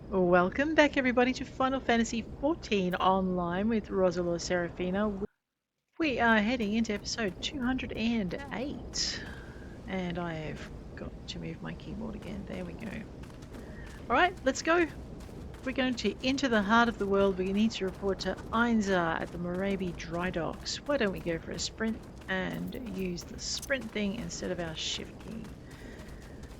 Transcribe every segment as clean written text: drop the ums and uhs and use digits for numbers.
Welcome back, everybody, to Final Fantasy XIV Online with Roselore Serafina. We are heading into episode 208, and I've got to move my keyboard again. There we go. All right, let's go. We're going to enter the heart of the world. We need to report to Einzar at the Morabi dry docks. Why don't we go for a sprint and use the sprint thing instead of our shift key?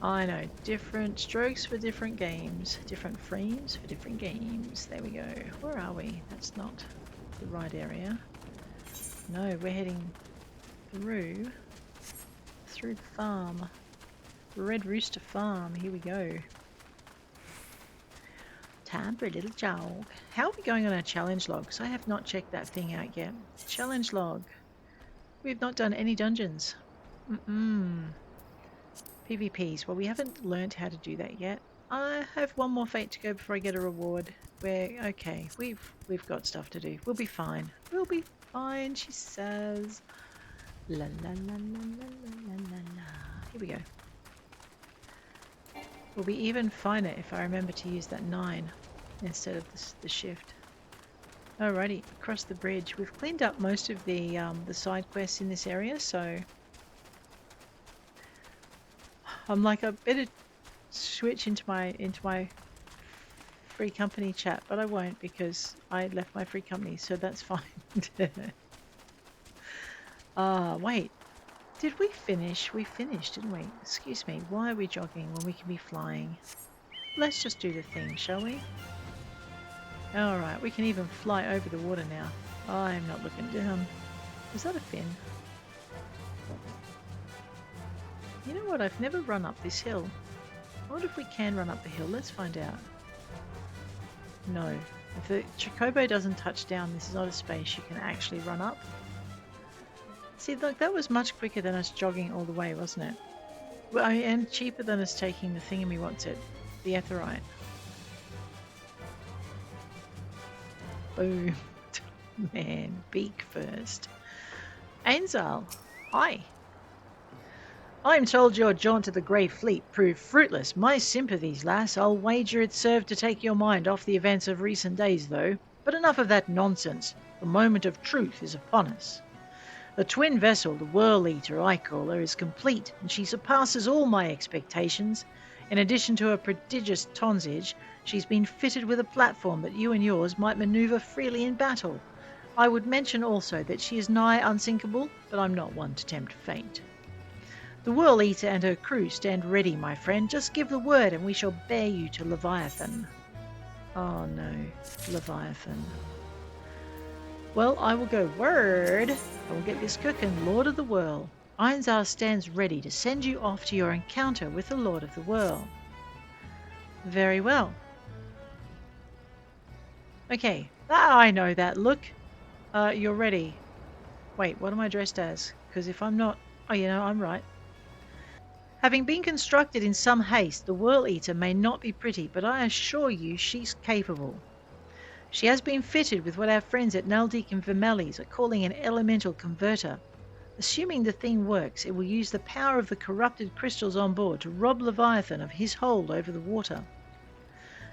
I know, different strokes for different games, different frames for different games. There we go. Where are we? That's not the right area. No, we're heading through the farm. Red Rooster Farm. Here we go. Time for a little jog. How are we going on our challenge logs? I have not checked that thing out yet. Challenge log. We've not done any dungeons. PvPs. Well, we haven't learnt how to do that yet. I have one more fate to go before I get a reward. Okay. We've got stuff to do. We'll be fine. We'll be fine, she says. La la la la la la la la. Here we go. We'll be even finer if I remember to use that 9 instead of the shift. Alrighty, across the bridge. We've cleaned up most of the side quests in this area, so I'm like, I better switch into my free company chat, but I won't because I left my free company, so that's fine. Wait. Did we finish? We finished, didn't we? Excuse me, why are we jogging when we can be flying? Let's just do the thing, shall we? Alright, we can even fly over the water now. I'm not looking down. Was that a fin? You know what? I've never run up this hill. I wonder if we can run up the hill. Let's find out. No. If the Chocobo doesn't touch down, this is not a space you can actually run up. See, look, that was much quicker than us jogging all the way, wasn't it? Well, and cheaper than us taking the thingamy what's it? The Aetheryte. Boom. Man, beak first. Ainzal, hi. I'm told your jaunt to the Grey Fleet proved fruitless. My sympathies, lass. I'll wager it served to take your mind off the events of recent days, though. But enough of that nonsense. The moment of truth is upon us. The twin vessel, the Whorleater, I call her, is complete, and she surpasses all my expectations. In addition to her prodigious tonsage, she's been fitted with a platform that you and yours might manoeuvre freely in battle. I would mention also that she is nigh unsinkable, but I'm not one to tempt fate. The Whorleater and her crew stand ready, my friend. Just give the word and we shall bear you to Leviathan. Oh no, Leviathan. Well, I will go word. I will get this cooking, Lord of the Whorl. Einzar stands ready to send you off to your encounter with the Lord of the Whorl. Very well. Okay, I know that look. You're ready. Wait, what am I dressed as? Because if I'm not... Oh, you know, I'm right. Having been constructed in some haste, the Whorleater may not be pretty, but I assure you she's capable. She has been fitted with what our friends at Naldik and Vermelis are calling an elemental converter. Assuming the thing works, it will use the power of the corrupted crystals on board to rob Leviathan of his hold over the water.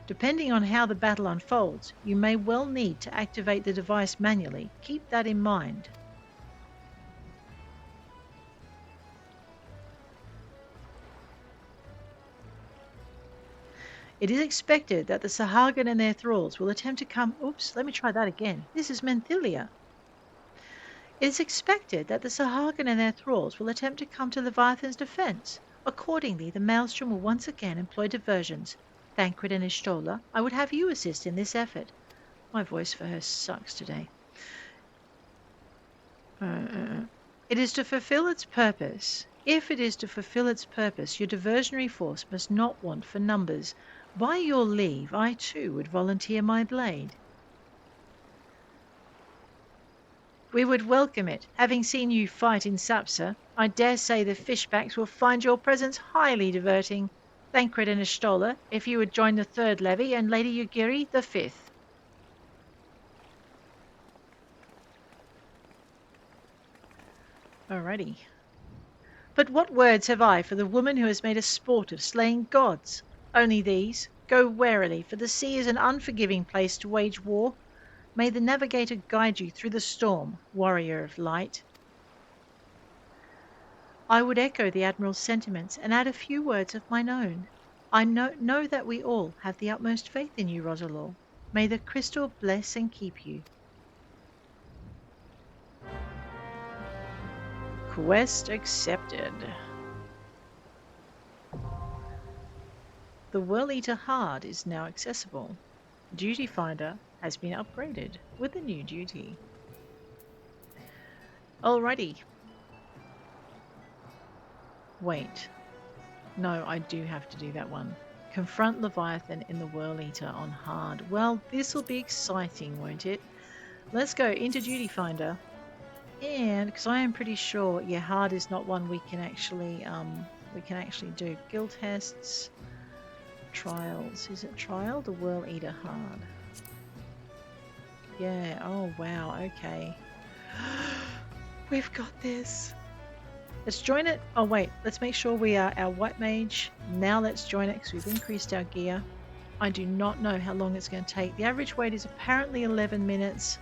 Depending on how the battle unfolds, you may well need to activate the device manually. Keep that in mind. It is expected that the Sahagin and their thralls will attempt to come... Oops, let me try that again. This is Menthilia. It is expected that the Sahagin and their thralls will attempt to come to Leviathan's defence. Accordingly, the Maelstrom will once again employ diversions. Thancred and Ishtola, I would have you assist in this effort. My voice for her sucks today. It is to fulfill its purpose. If it is to fulfill its purpose, your diversionary force must not want for numbers. By your leave, I too would volunteer my blade. We would welcome it. Having seen you fight in Sapsa, I dare say the fishbacks will find your presence highly diverting. Thancred and Ishtola, if you would join the 3rd levy, and Lady Yugiri, the 5th. Alrighty. But what words have I for the woman who has made a sport of slaying gods? Only these. Go warily, for the sea is an unforgiving place to wage war. May the navigator guide you through the storm, warrior of light. I would echo the Admiral's sentiments and add a few words of mine own. I know that we all have the utmost faith in you, Roselore. May the crystal bless and keep you. Quest accepted. The Whorleater-Hard is now accessible. Duty Finder has been upgraded with a new duty. Alrighty. Wait. No, I do have to do that one. Confront Leviathan in the Whorleater on hard. Well, this'll be exciting, won't it? Let's go into Duty Finder. And because I am pretty sure, yeah, hard is not one we can actually do. Guild tests, trials. Is it trial? The Whorleater-Hard. Yeah. Oh wow. Okay. We've got this. Let's join it. Oh wait. Let's make sure we are our white mage. Now let's join it because we've increased our gear. I do not know how long it's going to take. The average wait is apparently 11 minutes.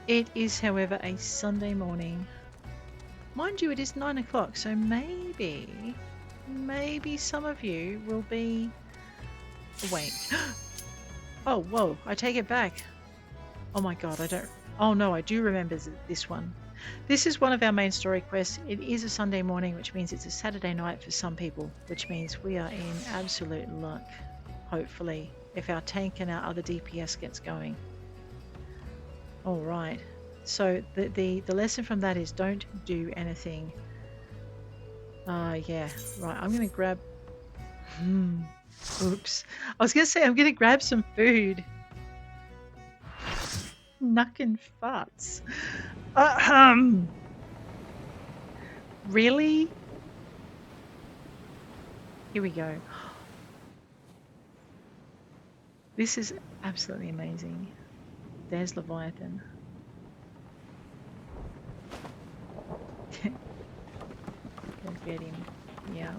It is, however, a Sunday morning. Mind you, it is 9 o'clock, so maybe some of you will be awake. Oh, whoa, I take it back. Oh my god, I don't... Oh no, I do remember this one. This is one of our main story quests. It is a Sunday morning, which means it's a Saturday night for some people, which means we are in absolute luck, hopefully, if our tank and our other DPS gets going. All right, so the lesson from that is don't do anything. Yeah, right, I'm gonna grab oops, I was gonna say I'm gonna grab some food. Knuckin' farts. Really? Here we go. This is absolutely amazing. There's Leviathan. Go get him. Yeah.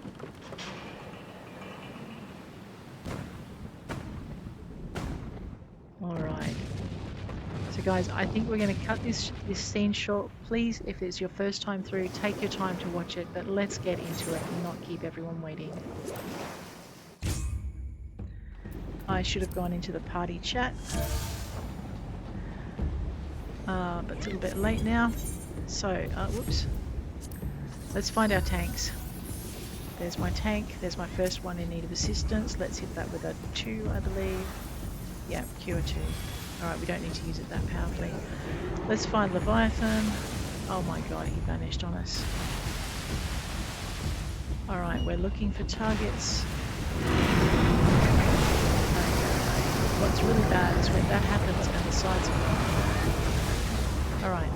Alright. So guys, I think we're going to cut this scene short. Please, if it's your first time through, take your time to watch it, but let's get into it and not keep everyone waiting. I should have gone into the party chat. But it's a little bit late now. So, whoops. Let's find our tanks. There's my tank. There's my first one in need of assistance. Let's hit that with a 2, I believe. Yeah, cure 2. Alright, we don't need to use it that powerfully. Let's find Leviathan. Oh my god, he vanished on us. Alright, we're looking for targets. What's really bad is when that happens and the sides are gone. Alright.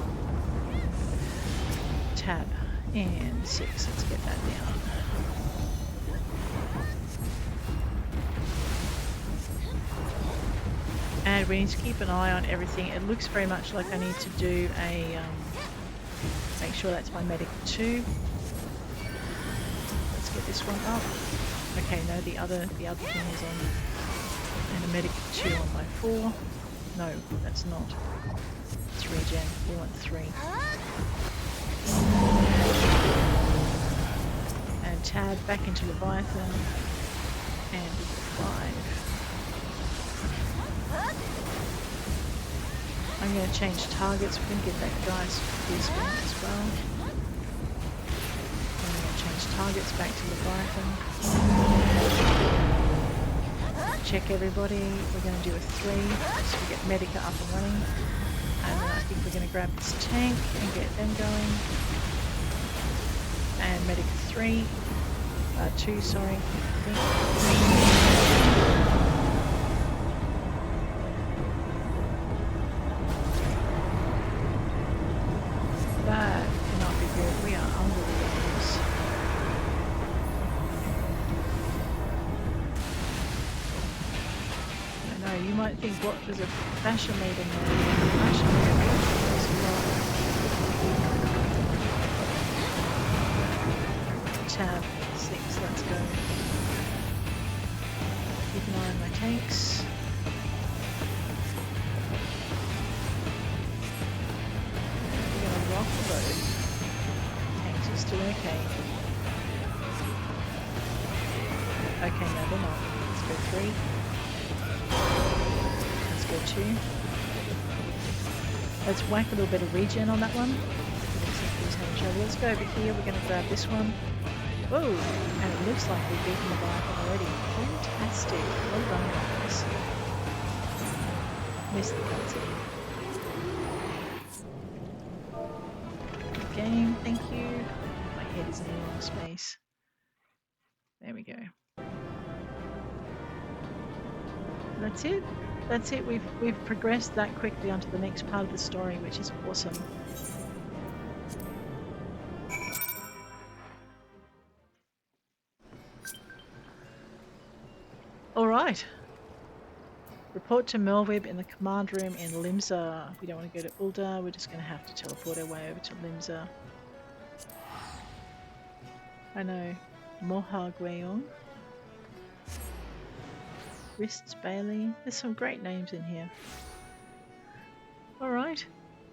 Tab. And 6. Let's get that down. And we need to keep an eye on everything. It looks very much like I need to do a... make sure that's my medic 2. Let's get this one up. Okay, no, the other thing is on... And a medic 2 on my 4. No, that's not. It's regen. We want 3. And tab back into Leviathan. And 5. I'm going to change targets. We're going to get that guy's fizz back as well. I'm going to change targets back to Leviathan. Check everybody. We're going to do a 3 so we get Medica up and running. And then I think we're going to grab this tank and get them going. And Medica 3. 2, sorry. That cannot be good. We are under the guns. I know, you might think, what does a fashion leader know? Fashion leader knows a lot. Tab 6, let's go. Okay, no, they're not. Let's go 3. Let's go 2. Let's whack a little bit of regen on that one. Looks like he's having trouble. Let's go over here. We're going to grab this one. Whoa! And it looks like we've beaten the Leviathan already. Fantastic. Well done, guys. Missed the cutscene. Good game. Thank you. My head is in the wrong space. There we go. That's it. That's it. We've progressed that quickly onto the next part of the story, which is awesome. All right. Report to Melweb in the command room in Limsa. We don't want to go to Ul'dah. We're just going to have to teleport our way over to Limsa. I know. Moha Gweong. Wrists Bailey. There's some great names in here. Alright.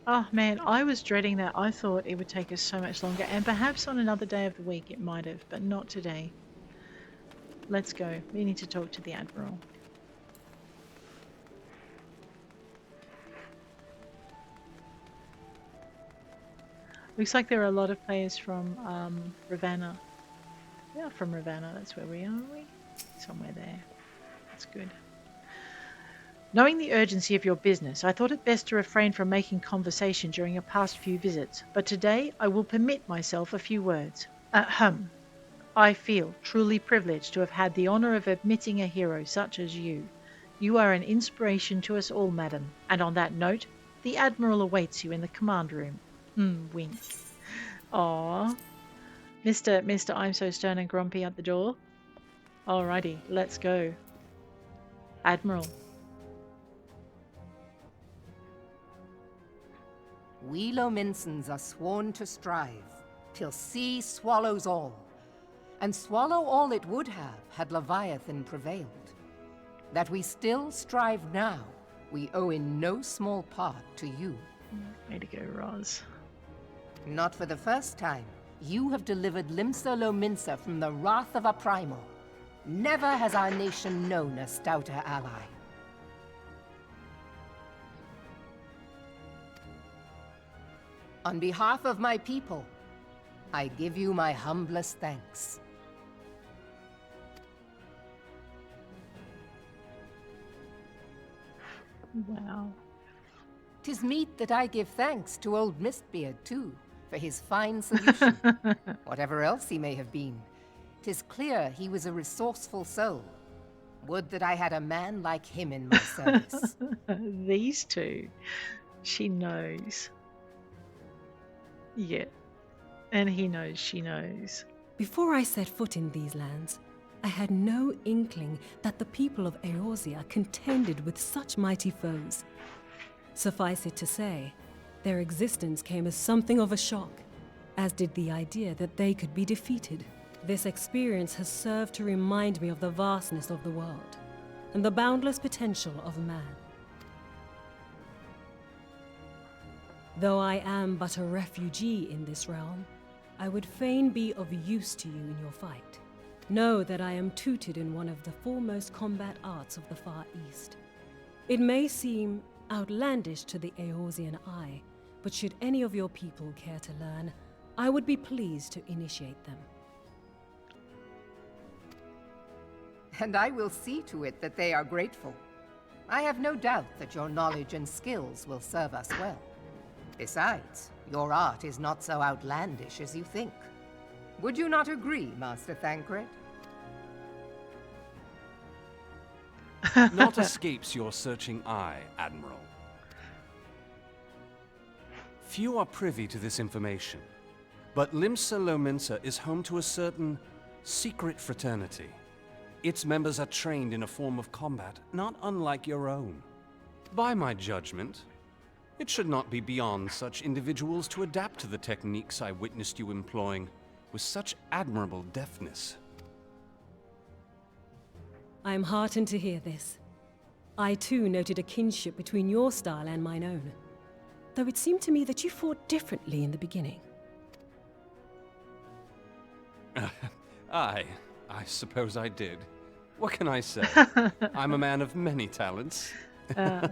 Oh man, I was dreading that. I thought it would take us so much longer, and perhaps on another day of the week it might have, but not today. Let's go. We need to talk to the Admiral. Looks like there are a lot of players from Ravenna. We are from Ravenna, that's where we are, aren't we? Somewhere there. That's good. Knowing the urgency of your business, I thought it best to refrain from making conversation during your past few visits, but today I will permit myself a few words. Ahem. I feel truly privileged to have had the honour of admitting a hero such as you. You are an inspiration to us all, madam, and on that note, the Admiral awaits you in the command room. Wink. Aww. Mr. I'm so stern and grumpy at the door. Alrighty, let's go. Admiral. We Lominsons are sworn to strive, till sea swallows all. And swallow all it would have, had Leviathan prevailed. That we still strive now, we owe in no small part to you. Way to go, Ros. Not for the first time, you have delivered Limsa Lominsa from the wrath of a primal. Never has our nation known a stouter ally. On behalf of my people, I give you my humblest thanks. Wow. 'Tis meet that I give thanks to old Mistbeard, too, for his fine solution. Whatever else he may have been, 'tis clear he was a resourceful soul. Would that I had a man like him in my service. These two. She knows. Yeah. And he knows she knows. Before I set foot in these lands, I had no inkling that the people of Eorzea contended with such mighty foes. Suffice it to say, their existence came as something of a shock, as did the idea that they could be defeated. This experience has served to remind me of the vastness of the world, and the boundless potential of man. Though I am but a refugee in this realm, I would fain be of use to you in your fight. Know that I am tutored in one of the foremost combat arts of the Far East. It may seem outlandish to the Eorzean eye, but should any of your people care to learn, I would be pleased to initiate them. And I will see to it that they are grateful. I have no doubt that your knowledge and skills will serve us well. Besides, your art is not so outlandish as you think. Would you not agree, Master Thancred? Naught escapes your searching eye, Admiral. Few are privy to this information, but Limsa Lominsa is home to a certain secret fraternity. Its members are trained in a form of combat not unlike your own. By my judgment, it should not be beyond such individuals to adapt to the techniques I witnessed you employing with such admirable deftness. I am heartened to hear this. I too noted a kinship between your style and mine own, though it seemed to me that you fought differently in the beginning. I suppose I did. What can I say? I'm a man of many talents.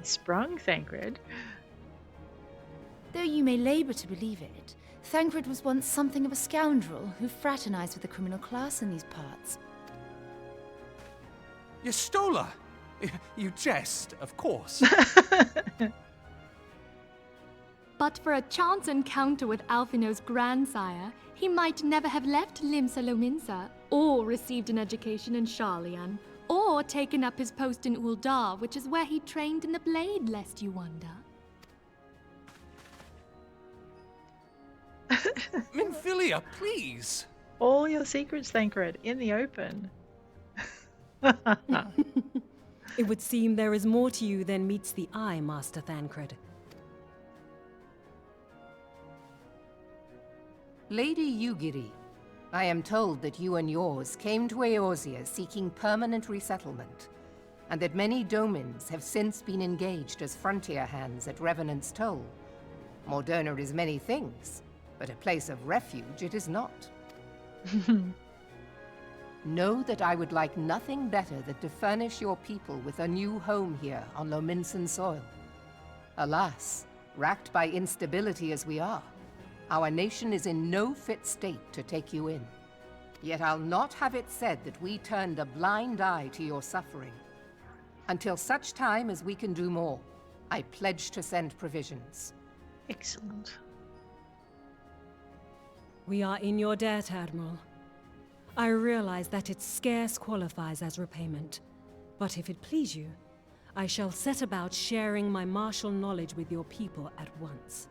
Sprung, Thancred. Though you may labour to believe it, Thancred was once something of a scoundrel who fraternized with the criminal class in these parts. Y'Stola! You jest, of course. But for a chance encounter with Alphino's grandsire, he might never have left Limsa Lominsa, or received an education in Sharlayan, or taken up his post in Ul'dah, which is where he trained in the blade, lest you wonder. Minfilia, please! All your secrets, Thancred, in the open. It would seem there is more to you than meets the eye, Master Thancred. Lady Yugiri, I am told that you and yours came to Eorzea seeking permanent resettlement, and that many domins have since been engaged as frontier hands at Revenant's Toll. Mor Dhona is many things, but a place of refuge it is not. Know that I would like nothing better than to furnish your people with a new home here on Lominsan soil. Alas, racked by instability as we are, our nation is in no fit state to take you in. Yet I'll not have it said that we turned a blind eye to your suffering. Until such time as we can do more, I pledge to send provisions. Excellent. We are in your debt, Admiral. I realize that it scarce qualifies as repayment, but if it please you, I shall set about sharing my martial knowledge with your people at once.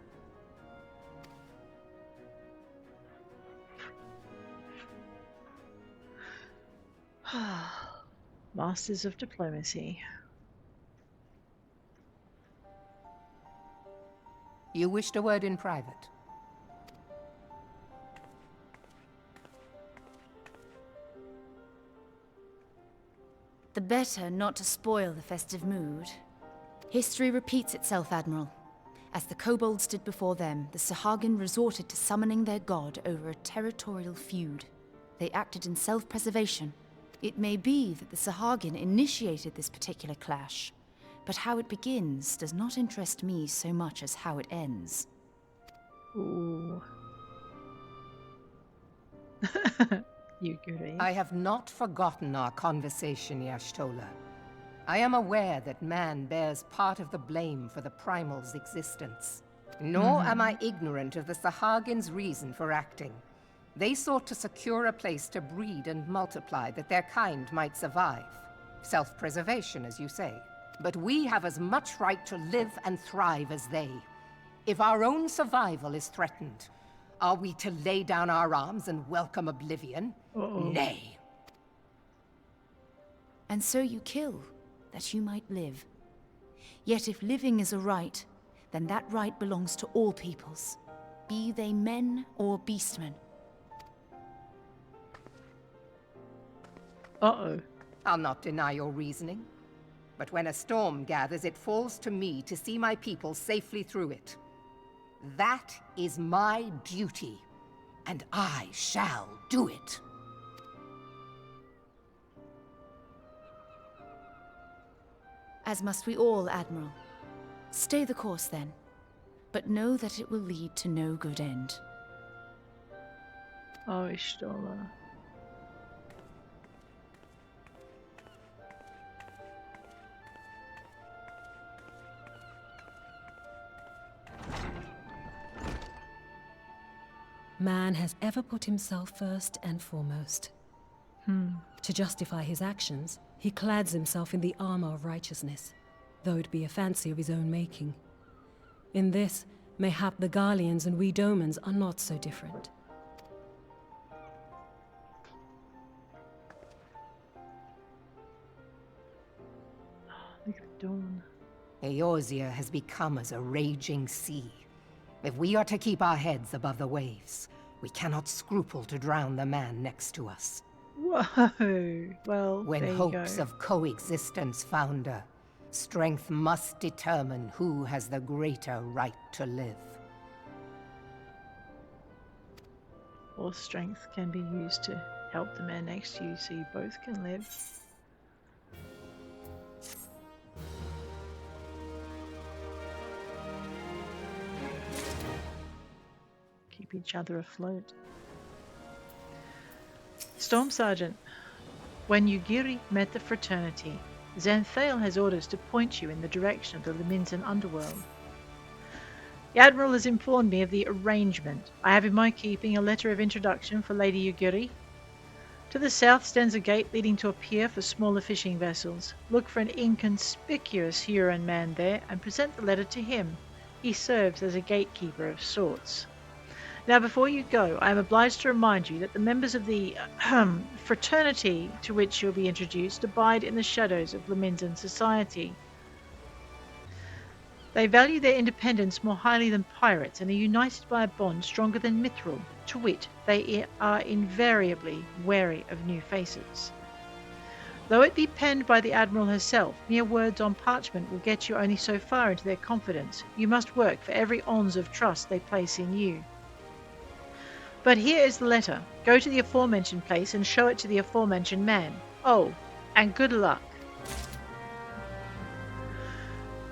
Masters of diplomacy. You wished a word in private. The better not to spoil the festive mood. History repeats itself, Admiral. As the kobolds did before them, the Sahagin resorted to summoning their god over a territorial feud. They acted in self-preservation. It may be that the Sahagin initiated this particular clash, but how it begins does not interest me so much as how it ends. Ooh. Yugiri. I have not forgotten our conversation, Y'Stola. I am aware that man bears part of the blame for the Primal's existence. Nor am I ignorant of the Sahagin's reason for acting. They sought to secure a place to breed and multiply that their kind might survive. Self-preservation, as you say. But we have as much right to live and thrive as they. If our own survival is threatened, are we to lay down our arms and welcome oblivion? Nay. And so you kill, that you might live. Yet if living is a right, then that right belongs to all peoples, be they men or beastmen. Uh-oh. I'll not deny your reasoning. But when a storm gathers, it falls to me to see my people safely through it. That is my duty, and I shall do it. As must we all, Admiral. Stay the course, then. But know that it will lead to no good end. Oh, Y'Stola. Man has ever put himself first and foremost. To justify his actions, he clads himself in the armor of righteousness, though it be a fancy of his own making. In this, mayhap the Garleans and we Domans are not so different. Look at the dawn. Eorzea has become as a raging sea. If we are to keep our heads above the waves, we cannot scruple to drown the man next to us. Whoa. Well, When there you hopes go. of coexistence founder, strength must determine who has the greater right to live. Or strength can be used to help the man next to you so you both can live. keep each other afloat. Storm Sergeant, when Yugiri met the Fraternity, Xanthale has orders to point you in the direction of the Liminsan underworld. The Admiral has informed me of the arrangement. I have in my keeping a letter of introduction for Lady Yugiri. To the south stands a gate leading to a pier for smaller fishing vessels. Look for an inconspicuous Huron man there and present the letter to him. He serves as a gatekeeper of sorts. Now, before you go, I am obliged to remind you that the members of the fraternity to which you'll be introduced abide in the shadows of Liminsan society. They value their independence more highly than pirates and are united by a bond stronger than mithril. To wit, they are invariably wary of new faces. Though it be penned by the Admiral herself, mere words on parchment will get you only so far into their confidence. You must work for every ounce of trust they place in you. But here is the letter. Go to the aforementioned place and show it to the aforementioned man. Oh, and good luck.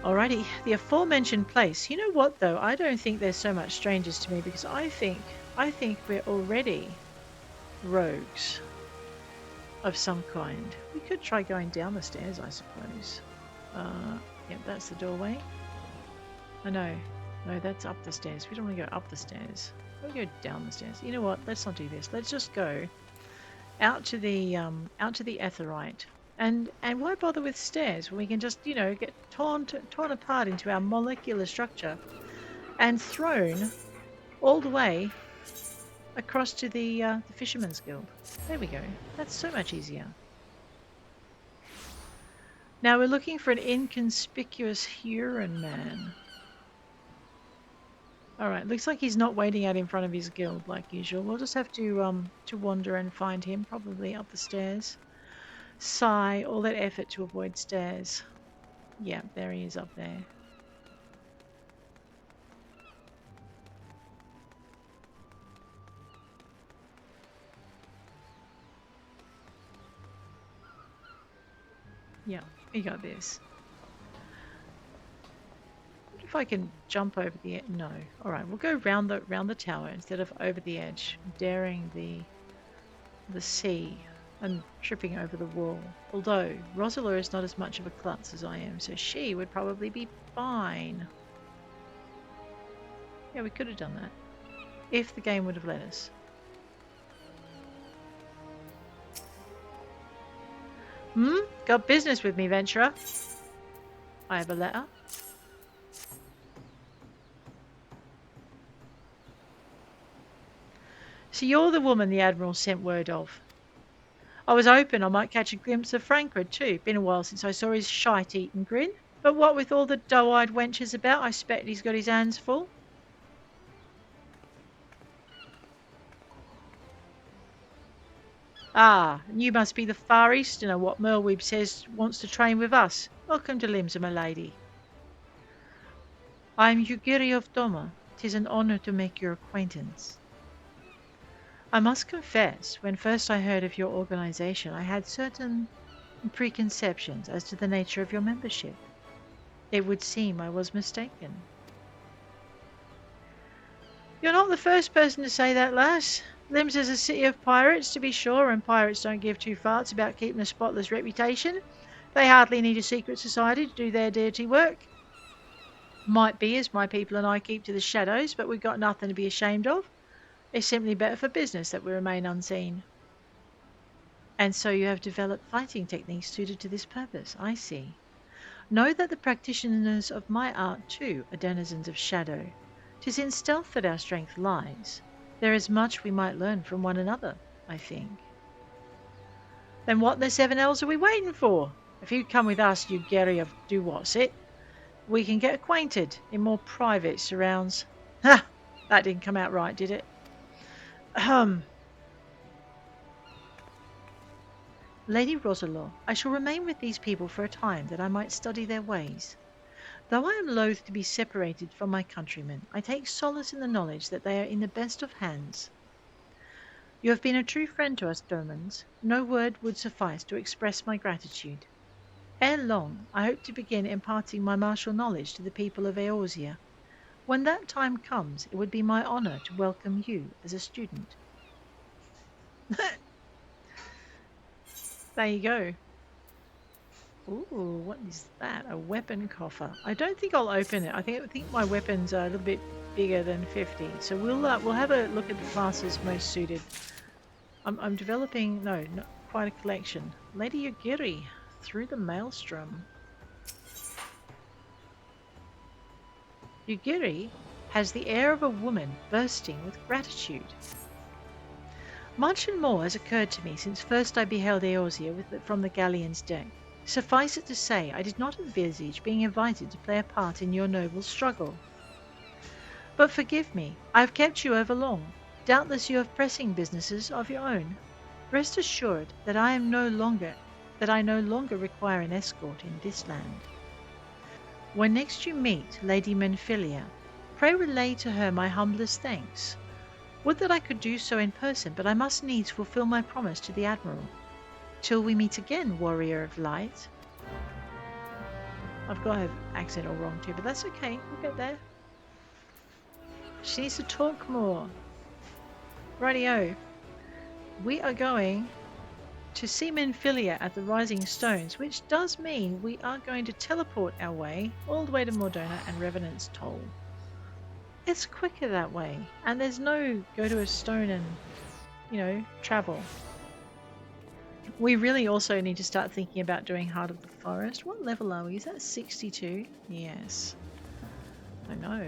Alrighty, the aforementioned place. You know what though? I don't think they're so much strangers to me because I think we're already rogues of some kind. We could try going down the stairs, I suppose. Yep, that's the doorway. Oh no, that's up the stairs. We don't want to go up the stairs. We'll go down the stairs. You know what? Let's not do this. Let's just go out to the Etherite. And why bother with stairs when we can just, get torn apart into our molecular structure and thrown all the way across to the Fisherman's Guild. There we go. That's so much easier. Now we're looking for an inconspicuous Huron man. Alright, looks like he's not waiting out in front of his guild like usual. We'll just have to wander and find him, probably up the stairs. Sigh, all that effort to avoid stairs. Yeah, there he is up there. Yeah, we got this. If I can jump over the edge. No. Alright, we'll go round the tower instead of over the edge, daring the sea and tripping over the wall. Although Roselore is not as much of a klutz as I am, so she would probably be fine. Yeah, we could have done that if the game would have let us. Got business with me, venturer? I have a letter. So you're the woman the Admiral sent word of. I was hoping I might catch a glimpse of Frankfurt too. Been a while since I saw his shite-eaten grin. But what with all the doe-eyed wenches about, I expect he's got his hands full. Ah, and you must be the Far Easterner what Merweeb says wants to train with us. Welcome to Limsa, my lady. I am Yugiri of Doma. 'Tis an honour to make your acquaintance. I must confess, when first I heard of your organization, I had certain preconceptions as to the nature of your membership. It would seem I was mistaken. You're not the first person to say that, lass. Lims is a city of pirates, to be sure, and pirates don't give two farts about keeping a spotless reputation. They hardly need a secret society to do their dirty work. Might be as my people and I keep to the shadows, but we've got nothing to be ashamed of. It's simply better for business that we remain unseen. And so you have developed fighting techniques suited to this purpose, I see. Know that the practitioners of my art too are denizens of shadow. 'Tis in stealth that our strength lies. There is much we might learn from one another, I think. Then what the seven elves are we waiting for? If you come with us, you Gary of do-what's-it, we can get acquainted in more private surrounds. Ha! That didn't come out right, did it? Lady Roselore, I shall remain with these people for a time that I might study their ways. Though I am loath to be separated from my countrymen, I take solace in the knowledge that they are in the best of hands. You have been a true friend to us, Domans. No word would suffice to express my gratitude. Ere long, I hope to begin imparting my martial knowledge to the people of Eorzea. When that time comes, it would be my honor to welcome you as a student. There you go. Ooh, what is that? A weapon coffer. I don't think I'll open it. I think my weapons are a little bit bigger than 50. So we'll have a look at the classes most suited. I'm developing not quite a collection. Lady Yugiri, through the Maelstrom. Yugiri has the air of a woman bursting with gratitude. Much and more has occurred to me since first I beheld Eorzea from the galleon's deck. Suffice it to say, I did not envisage being invited to play a part in your noble struggle. But forgive me, I have kept you over long. Doubtless you have pressing businesses of your own. Rest assured that I no longer require an escort in this land. When next you meet Lady Menfilia, pray relay to her my humblest thanks. Would that I could do so in person, but I must needs fulfill my promise to the Admiral. Till we meet again, warrior of light. I've got her accent all wrong too, but that's okay. We'll get there. She needs to talk more. Rightio. We are going to see Menfilia at the Rising Stones, which does mean we are going to teleport our way all the way to Mor Dhona and Revenant's Toll. It's quicker that way, and there's no go to a stone and, travel. We really also need to start thinking about doing Heart of the Forest. What level are we? Is that 62? Yes. I know.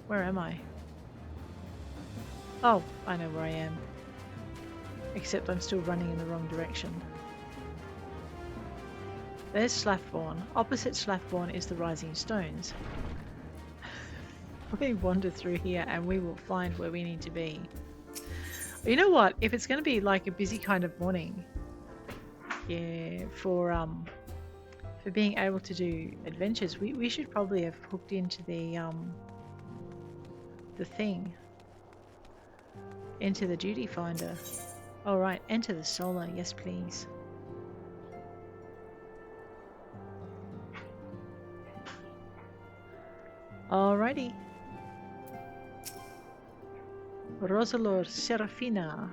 Where am I? Oh, I know where I am. Except I'm still running in the wrong direction. There's Slathbourne. Opposite Slathbourne is the Rising Stones. We wander through here and we will find where we need to be. You know what? If it's going to be like a busy kind of morning, yeah, for being able to do adventures, we should probably have hooked into the thing, into the duty finder. All right, enter the solar, yes please. Alrighty. Roselore, Serafina.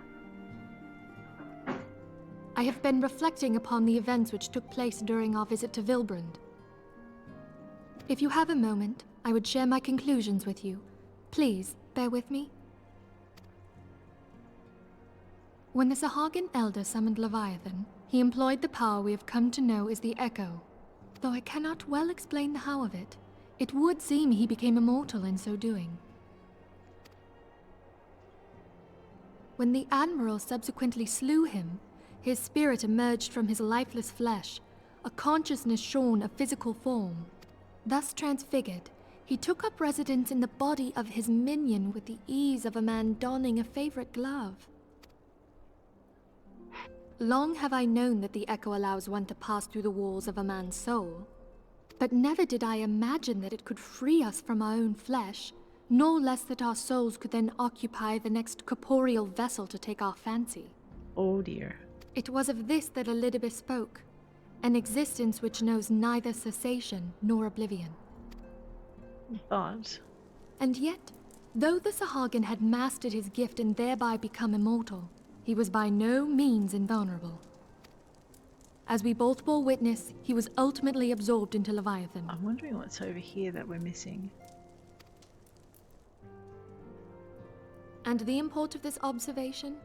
I have been reflecting upon the events which took place during our visit to Vilbrand. If you have a moment, I would share my conclusions with you. Please, bear with me. When the Sahagin Elder summoned Leviathan, he employed the power we have come to know as the Echo. Though I cannot well explain the how of it, it would seem he became immortal in so doing. When the Admiral subsequently slew him, his spirit emerged from his lifeless flesh, a consciousness shorn of physical form. Thus transfigured, he took up residence in the body of his minion with the ease of a man donning a favorite glove. Long have I known that the Echo allows one to pass through the walls of a man's soul, but never did I imagine that it could free us from our own flesh, nor less that our souls could then occupy the next corporeal vessel to take our fancy. Oh dear. It was of this that Elidibus spoke, an existence which knows neither cessation nor oblivion. But... And yet, though the Sahagin had mastered his gift and thereby become immortal, he was by no means invulnerable. As we both bore witness, he was ultimately absorbed into Leviathan. I'm wondering what's over here that we're missing. And the import of this observation?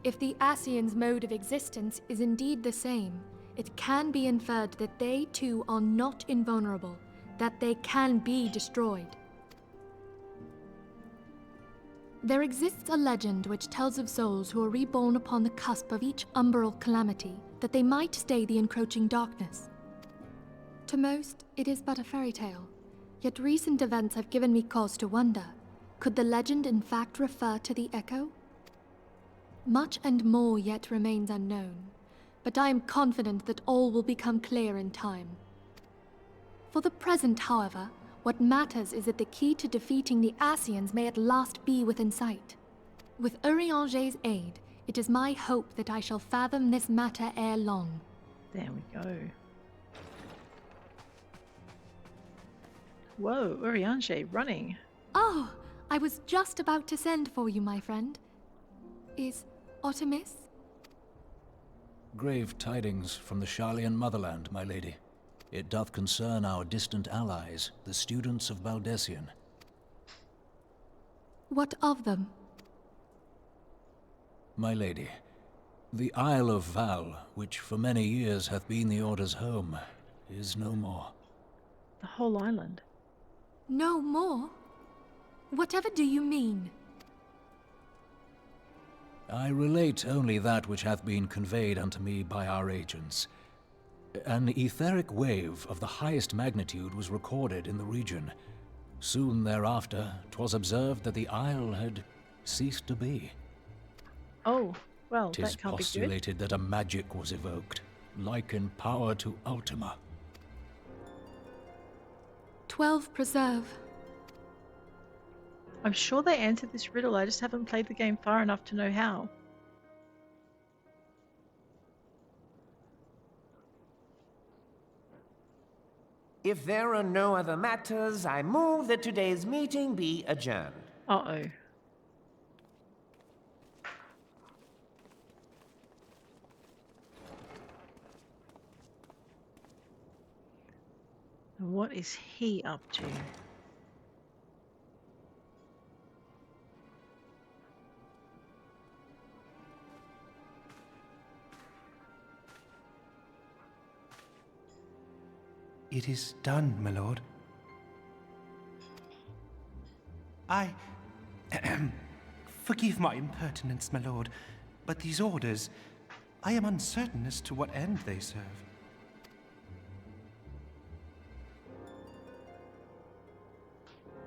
If the Ascians' mode of existence is indeed the same, it can be inferred that they too are not invulnerable, that they can be destroyed. There exists a legend which tells of souls who are reborn upon the cusp of each umbral calamity, that they might stay the encroaching darkness. To most, it is but a fairy tale, yet recent events have given me cause to wonder. Could the legend in fact refer to the Echo? Much and more yet remains unknown, but I am confident that all will become clear in time. For the present, however, what matters is that the key to defeating the Ascians may at last be within sight. With Urianger's aid, it is my hope that I shall fathom this matter ere long. There we go. Whoa, Urianger running. Oh, I was just about to send for you, my friend. Is Artemis? Grave tidings from the Sharlayan motherland, my lady. It doth concern our distant allies, the students of Baldesion. What of them? My lady, the Isle of Val, which for many years hath been the Order's home, is no more. The whole island. No more? Whatever do you mean? I relate only that which hath been conveyed unto me by our agents. An etheric wave of the highest magnitude was recorded in the region. Soon thereafter, 'twas observed that the isle had ceased to be. Oh, well, 'Tis that can't be good. postulated that a magic was evoked, like in power to Ultima. 12 preserve. I'm sure they answered this riddle, I just haven't played the game far enough to know how. If there are no other matters, I move that today's meeting be adjourned. Uh-oh. What is he up to? It is done, my lord. Forgive my impertinence, my lord, but these orders, I am uncertain as to what end they serve.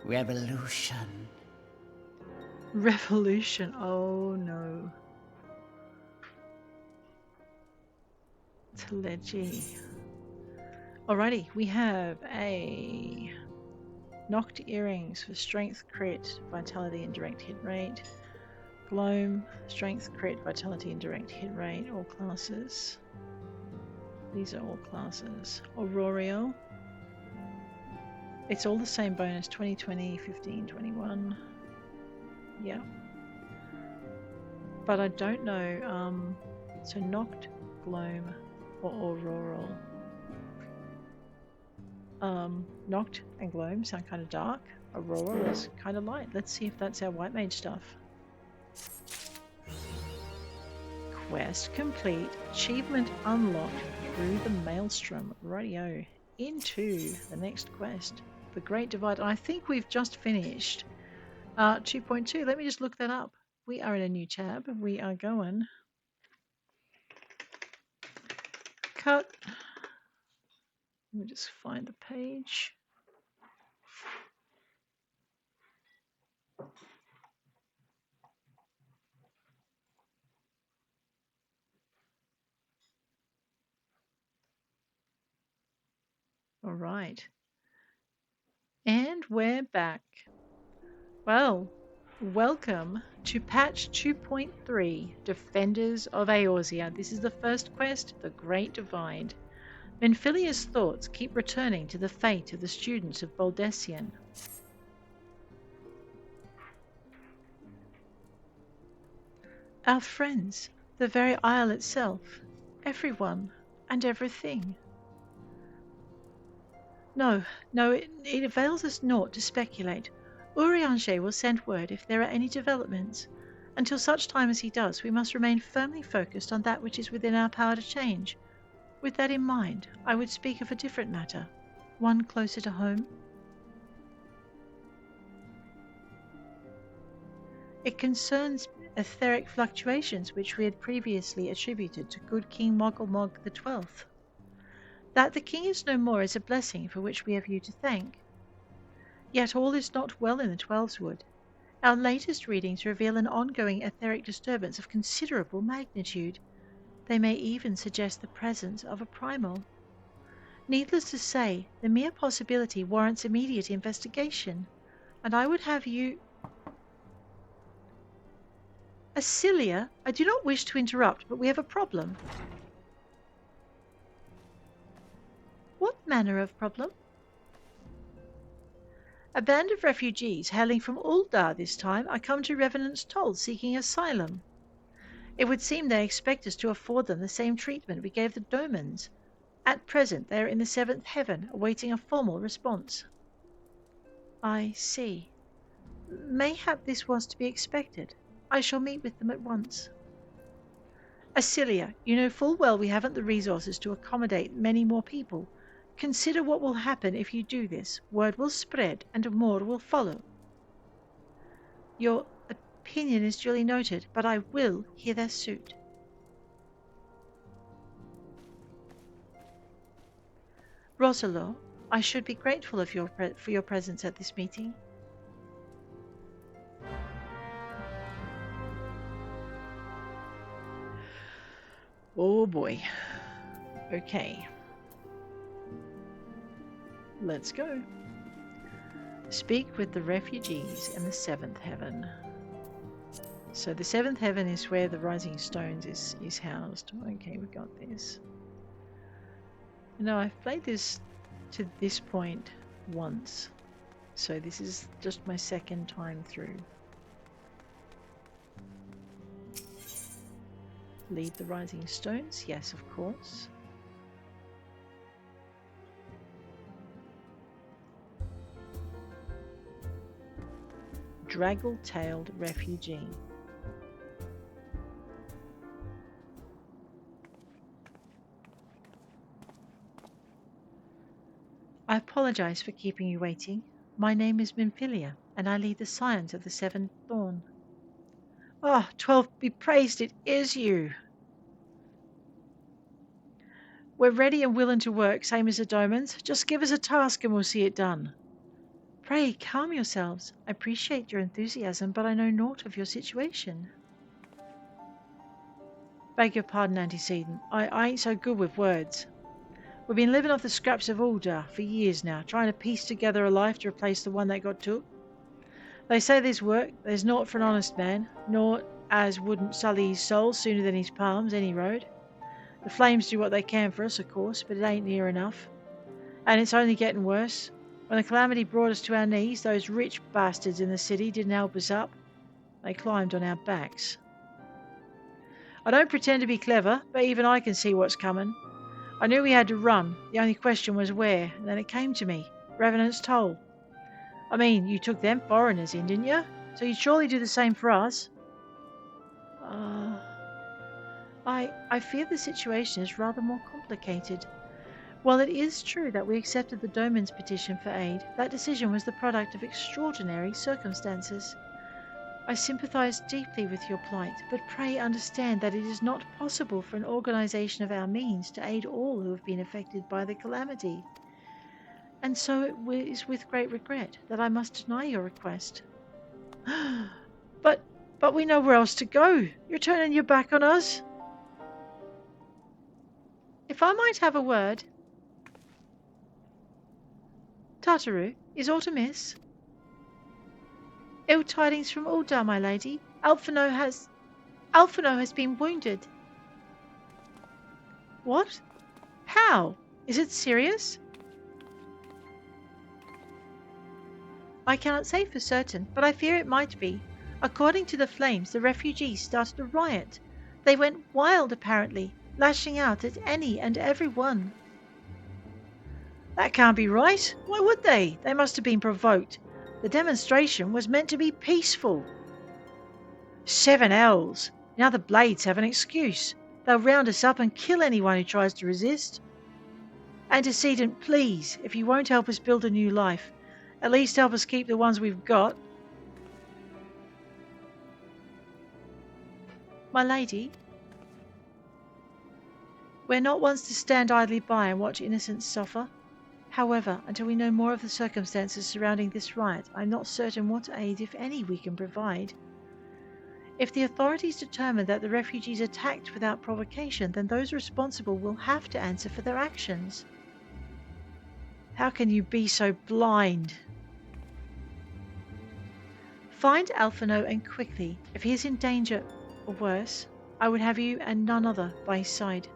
Revolution. Revolution. Oh no. Teledji. Alrighty, we have a knocked earrings for strength, crit, vitality, and direct hit rate. Gloam, strength, crit, vitality, and direct hit rate. All classes. These are all classes. Aurorial. It's all the same bonus. 20, 20, 15, 21. Yeah. But I don't know. So knocked, gloam, or auroral. Knocked and gloam sound kind of dark. Aurora is kind of light. Let's see if that's our white mage stuff. Quest complete. Achievement unlocked through the Maelstrom. Rightio. Into the next quest. The Great Divide. I think we've just finished 2.2. Let me just look that up. We are in a new tab. We are going. Cut. Let me just find the page. All right. And we're back. Well, welcome to patch 2.3, Defenders of Eorzea. This is the first quest, The Great Divide. Menphilia's thoughts keep returning to the fate of the students of Baldesion. Our friends, the very isle itself, everyone and everything. No, it avails us naught to speculate. Urianger will send word if there are any developments. Until such time as he does, we must remain firmly focused on that which is within our power to change. With that in mind, I would speak of a different matter, one closer to home. It concerns etheric fluctuations which we had previously attributed to good King Moggelmog XII. That the king is no more is a blessing for which we have you to thank. Yet all is not well in the Twelveswood. Our latest readings reveal an ongoing etheric disturbance of considerable magnitude. They may even suggest the presence of a primal. Needless to say, the mere possibility warrants immediate investigation, and I would have you... Asilia, I do not wish to interrupt, but we have a problem. What manner of problem? A band of refugees hailing from Ul'dah this time are come to Revenant's Toll seeking asylum. It would seem they expect us to afford them the same treatment we gave the Domans. At present they are in the 7th heaven, awaiting a formal response. I see. Mayhap this was to be expected. I shall meet with them at once. Acilia, you know full well we haven't the resources to accommodate many more people. Consider what will happen if you do this. Word will spread, and more will follow. Your opinion is duly noted, but I will hear their suit. Roselore, I should be grateful of for your presence at this meeting. Oh boy. Okay. Let's go. Speak with the refugees in the 7th heaven. So the 7th heaven is where the Rising Stones is housed. Okay, we got this. No, I've played this to this point once. So this is just my second time through. Lead the Rising Stones? Yes, of course. Draggle-tailed refugee. I apologize for keeping you waiting. My name is Minfilia, and I lead the Scions of the Seventh Dawn. Ah, 12 be praised, it is you. We're ready and willing to work, same as the Domans. Just give us a task and we'll see it done. Pray, calm yourselves. I appreciate your enthusiasm, but I know naught of your situation. Beg your pardon, Antecedent. I ain't so good with words. We've been living off the scraps of Ul'dah for years now, trying to piece together a life to replace the one that got took. They say there's work, there's naught for an honest man, naught as wouldn't sully his soul sooner than his palms, any road. The flames do what they can for us, of course, but it ain't near enough. And it's only getting worse. When the calamity brought us to our knees, those rich bastards in the city didn't help us up. They climbed on our backs. I don't pretend to be clever, but even I can see what's coming. I knew we had to run. The only question was where, and then it came to me. Revenant's Toll. I mean, you took them foreigners in, didn't you? So you'd surely do the same for us. I fear the situation is rather more complicated. While it is true that we accepted the Doman's petition for aid, that decision was the product of extraordinary circumstances. I sympathise deeply with your plight, but pray understand that it is not possible for an organisation of our means to aid all who have been affected by the calamity. And so it is with great regret that I must deny your request. But we know where else to go. You're turning your back on us. If I might have a word. Tartaru, is aught amiss? Ill tidings from Ul'dah, my lady. Alphino has been wounded. What? How? Is it serious? I cannot say for certain, but I fear it might be. According to the flames, the refugees started a riot. They went wild, apparently, lashing out at any and every one. That can't be right. Why would they? They must have been provoked. The demonstration was meant to be peaceful. 7 elves. Now the Blades have an excuse. They'll round us up and kill anyone who tries to resist. Antecedent, please, if you won't help us build a new life, at least help us keep the ones we've got. My lady, we're not ones to stand idly by and watch innocents suffer. However, until we know more of the circumstances surrounding this riot, I'm not certain what aid, if any, we can provide. If the authorities determine that the refugees attacked without provocation, then those responsible will have to answer for their actions. How can you be so blind? Find Alphino and quickly. If he is in danger, or worse, I would have you and none other by his side.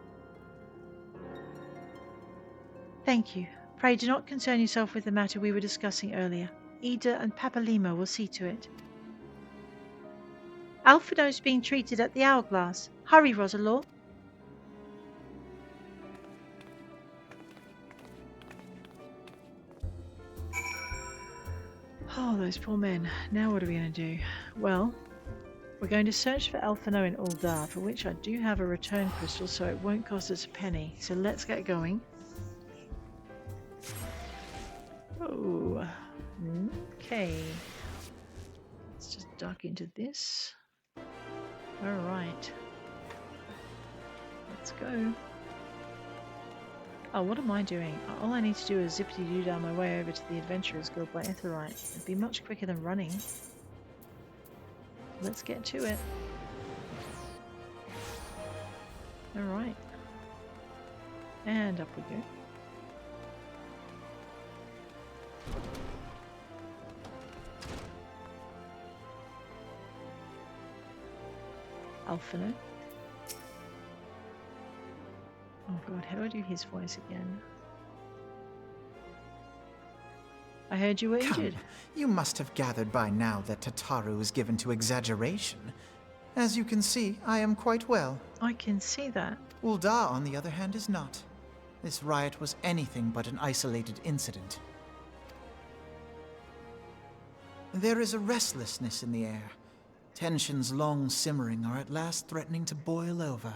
Thank you. Pray do not concern yourself with the matter we were discussing earlier. Ida and Papalima will see to it. Alphino's being treated at the Hourglass. Hurry, Roselore. Oh, those poor men. Now what are we going to do? Well, we're going to search for Alphino in Ul'dah, for which I do have a return crystal, so it won't cost us a penny. So let's get going. Oh, okay. Let's just duck into this. Alright. Let's go. Oh, what am I doing? All I need to do is zippity-doo down my way over to the Adventurers Guild by Etherite. It'd be much quicker than running. Let's get to it. Alright. And up we go. Alphino. Oh god, how do I do his voice again? I heard you were injured. You must have gathered by now that Tataru is given to exaggeration. As you can see, I am quite well. I can see that. Ul'dah, on the other hand, is not. This riot was anything but an isolated incident. There is a restlessness in the air. Tensions long simmering are at last threatening to boil over.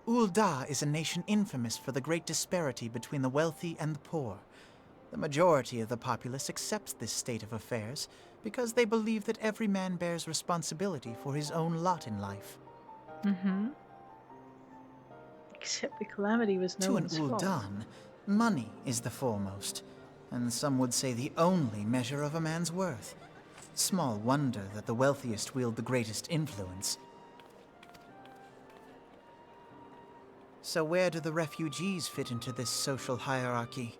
Ul'dah is a nation infamous for the great disparity between the wealthy and the poor. The majority of the populace accepts this state of affairs because they believe that every man bears responsibility for his own lot in life. Except the calamity was no one's fault. To an Ul'dah, money is the foremost, and some would say the only measure of a man's worth. Small wonder that the wealthiest wield the greatest influence. So where do the refugees fit into this social hierarchy?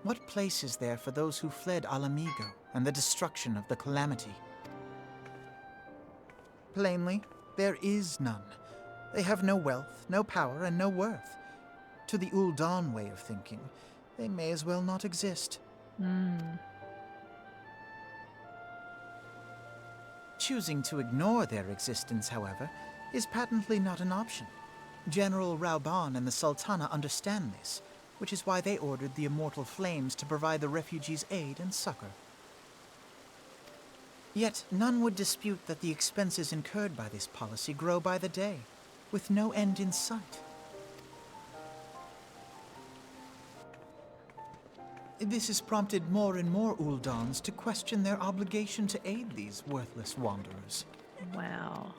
What place is there for those who fled Alamigo and the destruction of the Calamity? Plainly, there is none. They have no wealth, no power, and no worth. To the Ul'dah way of thinking, they may as well not exist. Choosing to ignore their existence, however, is patently not an option. General Rauban and the Sultana understand this, which is why they ordered the Immortal Flames to provide the refugees aid and succor. Yet none would dispute that the expenses incurred by this policy grow by the day, with no end in sight. This has prompted more and more Uldans to question their obligation to aid these worthless wanderers. Wow.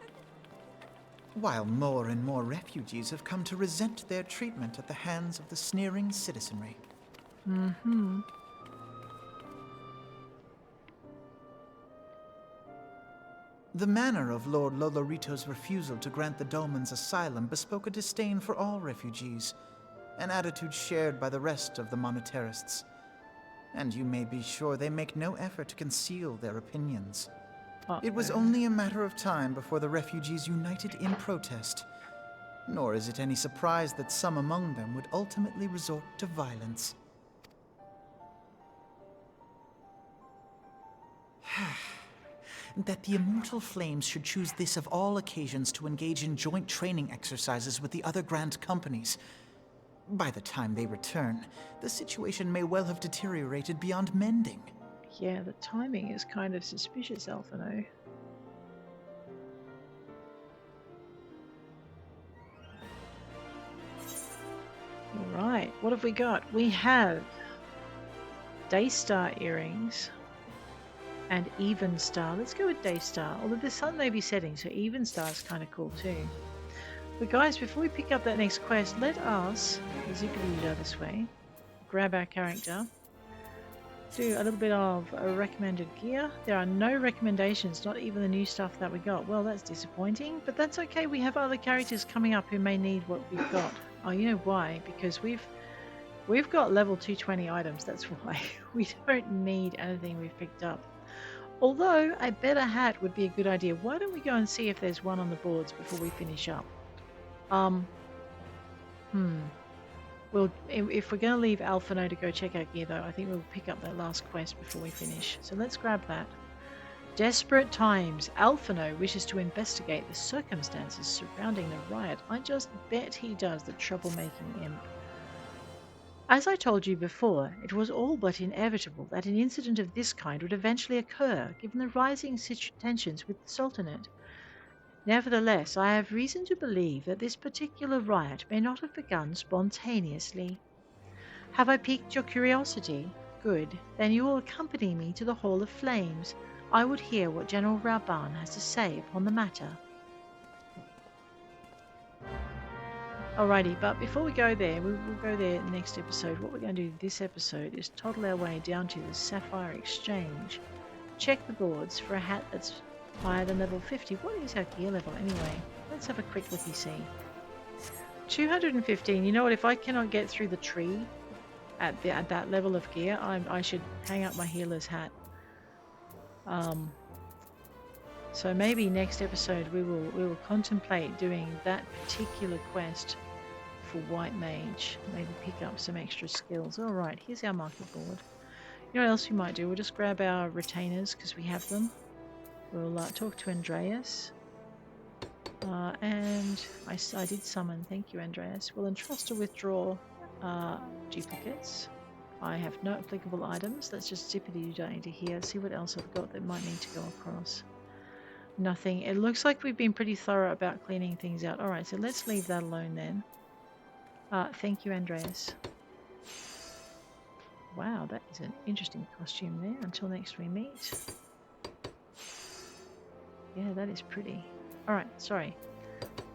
While more and more refugees have come to resent their treatment at the hands of the sneering citizenry. The manner of Lord Lolorito's refusal to grant the Domans asylum bespoke a disdain for all refugees, an attitude shared by the rest of the monetarists. And you may be sure they make no effort to conceal their opinions. It was only a matter of time before the refugees united in protest. Nor is it any surprise that some among them would ultimately resort to violence. That the Immortal Flames should choose this of all occasions to engage in joint training exercises with the other Grand Companies. By the time they return, the situation may well have deteriorated beyond mending. Yeah, the timing is kind of suspicious, Alphino. Alright, what have we got? We have Daystar earrings and Even Star. Let's go with Daystar, although the sun may be setting, so Even Star is kind of cool too. But guys, before we pick up that next quest, let us, zippity-doo this way, grab our character, do a little bit of recommended gear. There are no recommendations, not even the new stuff that we got. Well, that's disappointing, but that's okay. We have other characters coming up who may need what we've got. Oh, you know why? Because we've got level 220 items, that's why. We don't need anything we've picked up. Although, a better hat would be a good idea. Why don't we go and see if there's one on the boards before we finish up? if we're going to leave Alphino to go check out gear, though, I think we'll pick up that last quest before we finish. So let's grab that. Desperate times. Alphino wishes to investigate the circumstances surrounding the riot. I just bet he does, the troublemaking imp. As I told you before, it was all but inevitable that an incident of this kind would eventually occur, given the rising tensions with the Sultanate. Nevertheless, I have reason to believe that this particular riot may not have begun spontaneously. Have I piqued your curiosity? Good. Then you will accompany me to the Hall of Flames. I would hear what General Raban has to say upon the matter. Alrighty, but before we go there, we will go there in the next episode. What we're going to do this episode is toddle our way down to the Sapphire Exchange. Check the boards for a hat that's higher than level 50. What is our gear level anyway? Let's have a quick looky-see. 215. You know what? If I cannot get through the tree at that level of gear, I should hang up my healer's hat. So maybe next episode we will contemplate doing that particular quest for White Mage. Maybe pick up some extra skills. All right, here's our market board. You know what else we might do? We'll just grab our retainers because we have them. We'll talk to Andreas. And I did summon. Thank you, Andreas. We'll entrust to withdraw duplicates. I have no applicable items. Let's just zip it into here. See what else I've got that might need to go across. Nothing. It looks like we've been pretty thorough about cleaning things out. Alright, so let's leave that alone then. Thank you, Andreas. Wow, that is an interesting costume there. Until next we meet. Yeah, that is pretty. Alright, sorry.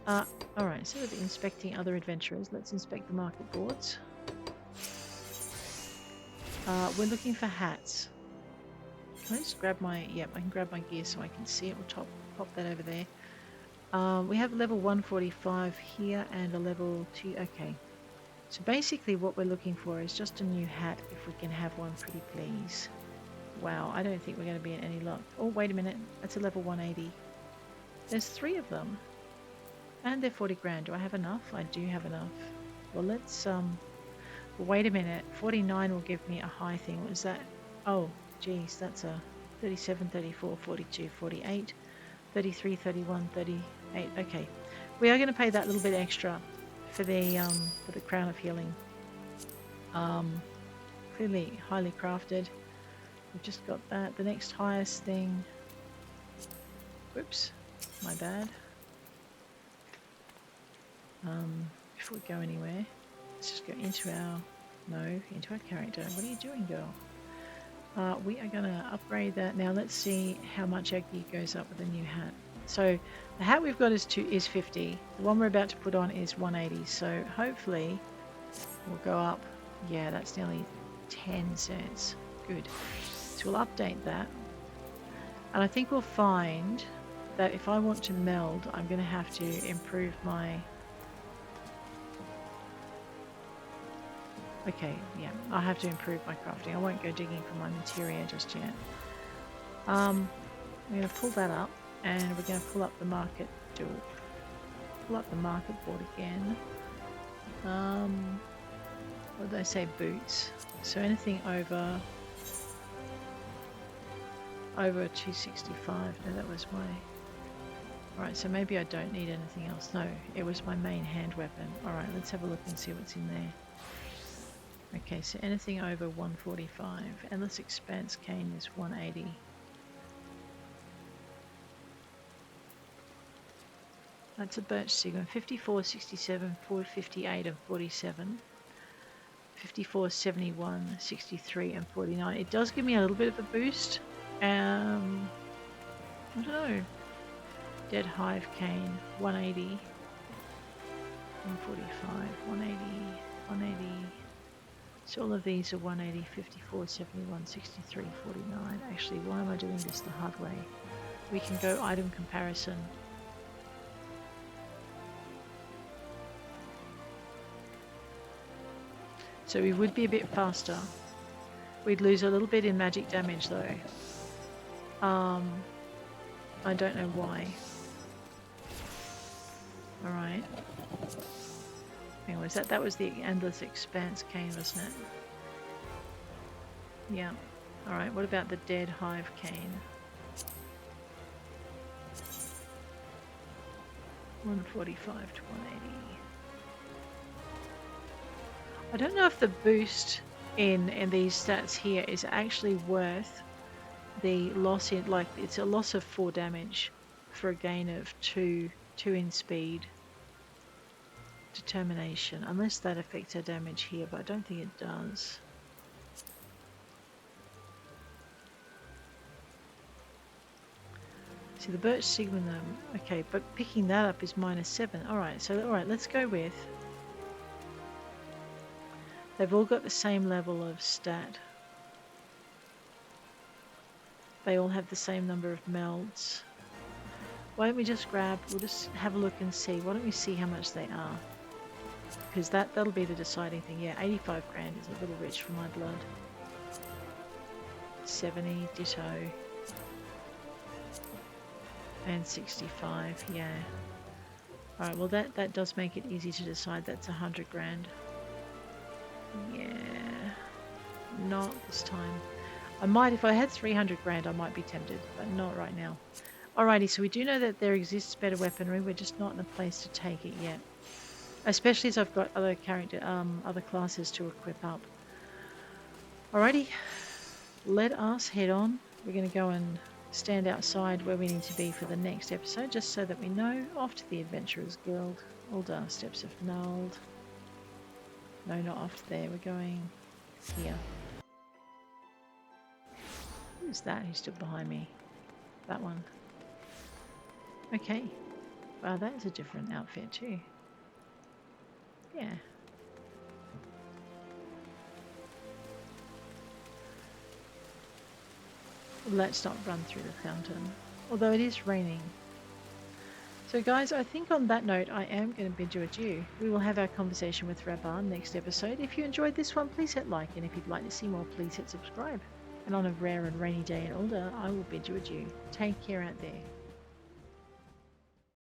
Alright, instead of inspecting other adventurers, let's inspect the market boards. We're looking for hats. Can I just grab my... Yep, I can grab my gear so I can see it. We'll pop that over there. We have level 145 here and a level 2... Okay. So basically what we're looking for is just a new hat, if we can have one, pretty please. Wow, I don't think we're going to be in any luck. Oh, wait a minute. That's a level 180. There's 3 of them. And they're 40 grand. Do I have enough? I do have enough. Well, let's... wait a minute. 49 will give me a high thing. What is that? Oh, geez. That's a 37, 34, 42, 48, 33, 31, 38. Okay. We are going to pay that little bit extra for the Crown of Healing. Clearly highly crafted. We've just got that. The next highest thing... Whoops. My bad. Before we go anywhere, let's just go into our character. What are you doing, girl? We are going to upgrade that. Now let's see how much our gear goes up with a new hat. So the hat we've got is 50. The one we're about to put on is 180. So hopefully we'll go up. Yeah, that's nearly 10 cents. Good. So we'll update that. And I think we'll find that if I want to meld, I'm going to have to improve my... Okay, yeah, I'll have to improve my crafting. I won't go digging for my materia just yet. I'm going to pull that up, and we're going to pull up the market tool. Pull up the market board again. What did I say? Boots. So anything over 265. No, that was my... Alright, so maybe I don't need anything else. No, it was my main hand weapon. Alright, let's have a look and see what's in there. Okay, so anything over 145. Endless Expanse cane is 180. That's a birch sigma. 54, 67, 458 and 47. 54, 71, 63 and 49. It does give me a little bit of a boost. I don't know. Dead Hive cane, 180. 145, 180, 180. So all of these are 180, 54, 71, 63, 49. Actually, why am I doing this the hard way? We can go item comparison. So we would be a bit faster. We'd lose a little bit in magic damage though. I don't know why. Alright. Anyways, that was the Endless Expanse cane, wasn't it? Yeah. Alright, what about the Dead Hive cane? 145 to 180. I don't know if the boost in these stats here is actually worth the loss in, like, it's a loss of 4 damage for a gain of 2 in speed. Determination, unless that affects our damage here, but I don't think it does. See, the birch signum, okay, but picking that up is -7. Alright, so alright, let's go with. They've all got the same level of stat. They all have the same number of melds. Why don't we just grab, we'll just have a look and see. Why don't we see how much they are? Because that'll be the deciding thing. Yeah, 85 grand is a little rich for my blood. 70, ditto. And 65, yeah. Alright, well that does make it easy to decide. That's 100 grand. Yeah. Not this time. I might, if I had 300 grand, I might be tempted, but not right now. Alrighty, so we do know that there exists better weaponry. We're just not in a place to take it yet. Especially as I've got other other classes to equip up. Alrighty, let us head on. We're going to go and stand outside where we need to be for the next episode, just so that we know. Off to the Adventurers Guild. Ul'dah, Steps of Nulled. No, not off there. We're going here. Who's that who stood behind me? That one. Okay. Wow, that is a different outfit too. Yeah. Let's not run through the fountain, although it is raining. So guys, I think on that note, I am going to bid you adieu. We will have our conversation with Rabar next episode. If you enjoyed this one, please hit like, and if you'd like to see more, please hit subscribe. And on a rare and rainy day in Ul'dah, I will bid you adieu. Take care out there.